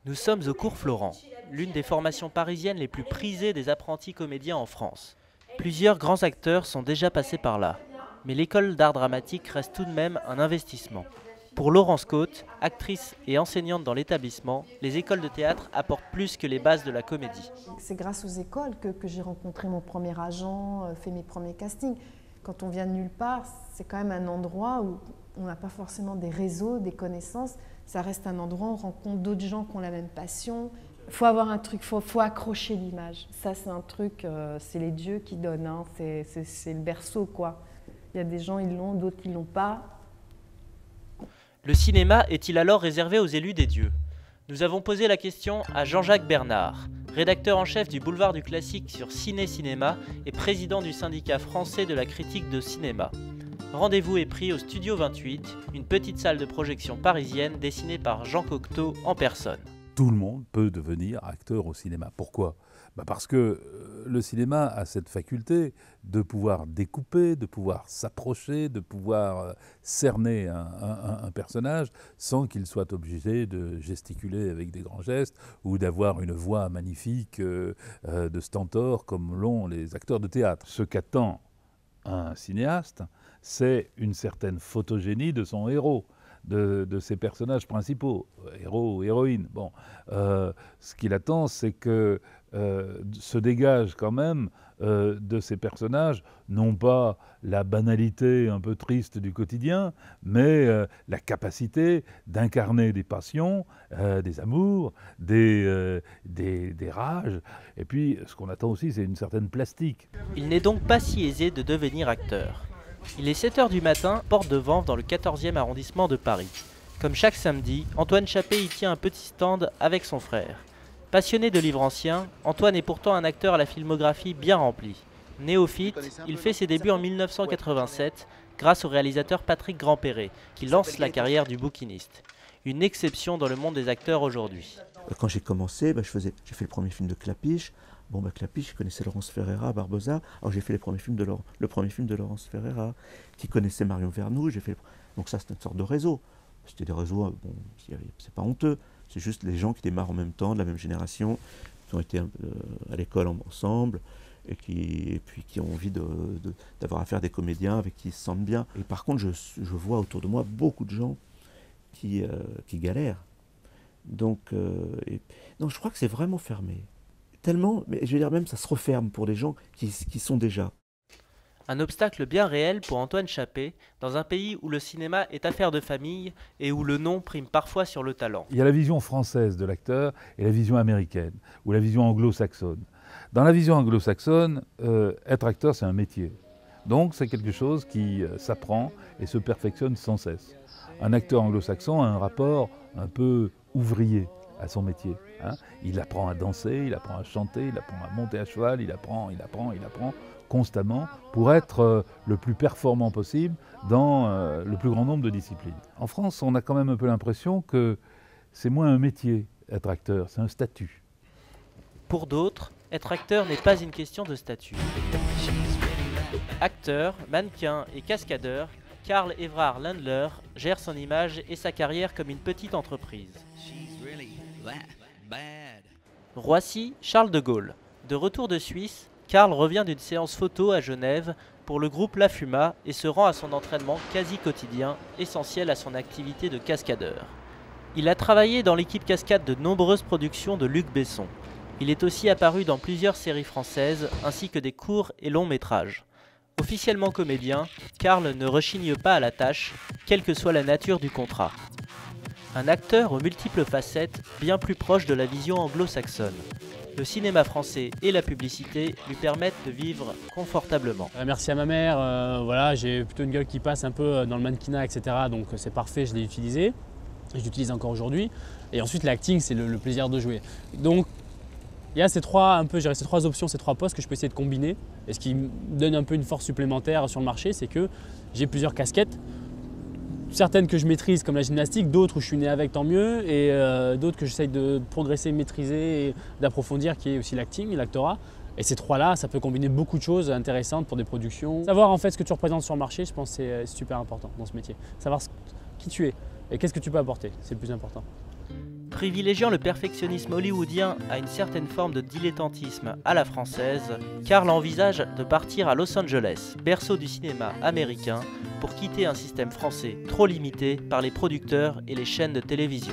Nous sommes au cours Florent, l'une des formations parisiennes les plus prisées des apprentis comédiens en France. Plusieurs grands acteurs sont déjà passés par là, mais l'école d'art dramatique reste tout de même un investissement. Pour Laurence Côte, actrice et enseignante dans l'établissement, les écoles de théâtre apportent plus que les bases de la comédie. C'est grâce aux écoles que j'ai rencontré mon premier agent, fait mes premiers castings. Quand on vient de nulle part, c'est quand même un endroit où on n'a pas forcément des réseaux, des connaissances. Ça reste un endroit où on rencontre d'autres gens qui ont la même passion. Il faut avoir un truc, faut accrocher l'image. Ça, c'est un truc, c'est les dieux qui donnent, hein. C'est le berceau, quoi. Il y a des gens, ils l'ont, d'autres, ils l'ont pas. Le cinéma est-il alors réservé aux élus des dieux? Nous avons posé la question à Jean-Jacques Bernard, rédacteur en chef du Boulevard du Classique sur Ciné Cinéma et président du syndicat français de la critique de cinéma. Rendez-vous est pris au Studio 28, une petite salle de projection parisienne dessinée par Jean Cocteau en personne. Tout le monde peut devenir acteur au cinéma. Pourquoi? Parce que le cinéma a cette faculté de pouvoir découper, de pouvoir s'approcher, de pouvoir cerner un personnage sans qu'il soit obligé de gesticuler avec des grands gestes ou d'avoir une voix magnifique de stentor comme l'ont les acteurs de théâtre. Ce qu'attend un cinéaste, c'est une certaine photogénie de son héros. De ses personnages principaux, héros ou héroïnes. Bon, ce qu'il attend, c'est que se dégage quand même de ces personnages, non pas la banalité un peu triste du quotidien, mais la capacité d'incarner des passions, des amours, des rages. Et puis, ce qu'on attend aussi, c'est une certaine plastique. Il n'est donc pas si aisé de devenir acteur. Il est 7 h du matin, porte de Vanves dans le 14e arrondissement de Paris. Comme chaque samedi, Antoine Chappé y tient un petit stand avec son frère. Passionné de livres anciens, Antoine est pourtant un acteur à la filmographie bien remplie. Néophyte, il fait ses débuts en 1987 grâce au réalisateur Patrick Grandperret, qui lance la carrière du bouquiniste. Une exception dans le monde des acteurs aujourd'hui. Quand j'ai commencé, j'ai fait le premier film de Clapiche. Clapiche, je connaissais Laurence Ferreira, Barbosa. Alors j'ai fait le premier film de Laurence Ferreira, qui connaissait Marion Vernou. Donc ça, c'est une sorte de réseau. C'était des réseaux, c'est pas honteux. C'est juste les gens qui démarrent en même temps, de la même génération, qui ont été à l'école ensemble, et puis qui ont envie d'avoir affaire à des comédiens avec qui ils se sentent bien. Et par contre, je vois autour de moi beaucoup de gens qui galèrent. Donc, non, je crois que c'est vraiment fermé. Tellement, mais je veux dire même ça se referme pour des gens qui sont déjà. Un obstacle bien réel pour Antoine Chappé, dans un pays où le cinéma est affaire de famille et où le nom prime parfois sur le talent. Il y a la vision française de l'acteur et la vision américaine, ou la vision anglo-saxonne. Dans la vision anglo-saxonne, être acteur, c'est un métier. Donc c'est quelque chose qui s'apprend et se perfectionne sans cesse. Un acteur anglo-saxon a un rapport un peu ouvrier à son métier. Il apprend à danser, il apprend à chanter, il apprend à monter à cheval, il apprend constamment pour être le plus performant possible dans le plus grand nombre de disciplines. En France, on a quand même un peu l'impression que c'est moins un métier, être acteur, c'est un statut. Pour d'autres, être acteur n'est pas une question de statut. Acteur, mannequin et cascadeur, Karl Evrard Landler gère son image et sa carrière comme une petite entreprise. Roissy, Charles de Gaulle. De retour de Suisse, Karl revient d'une séance photo à Genève pour le groupe La Fuma et se rend à son entraînement quasi quotidien, essentiel à son activité de cascadeur. Il a travaillé dans l'équipe cascade de nombreuses productions de Luc Besson. Il est aussi apparu dans plusieurs séries françaises ainsi que des courts et longs métrages. Officiellement comédien, Karl ne rechigne pas à la tâche, quelle que soit la nature du contrat. Un acteur aux multiples facettes, bien plus proche de la vision anglo-saxonne. Le cinéma français et la publicité lui permettent de vivre confortablement. Merci à ma mère, voilà, j'ai plutôt une gueule qui passe un peu dans le mannequinat, etc. Donc c'est parfait, je l'ai utilisé. Et je l'utilise encore aujourd'hui. Et ensuite l'acting, c'est le plaisir de jouer. Donc il y a ces trois options, ces trois postes que je peux essayer de combiner. Et ce qui me donne un peu une force supplémentaire sur le marché, c'est que j'ai plusieurs casquettes. Certaines que je maîtrise comme la gymnastique, d'autres où je suis né avec, tant mieux, et d'autres que j'essaye de progresser, maîtriser et d'approfondir, qui est aussi l'acting, l'actorat. Et ces trois-là, ça peut combiner beaucoup de choses intéressantes pour des productions. Savoir en fait ce que tu représentes sur le marché, je pense que c'est super important dans ce métier. Savoir qui tu es et qu'est-ce que tu peux apporter, c'est le plus important. Privilégiant le perfectionnisme hollywoodien à une certaine forme de dilettantisme à la française, Carl envisage de partir à Los Angeles, berceau du cinéma américain, pour quitter un système français trop limité par les producteurs et les chaînes de télévision.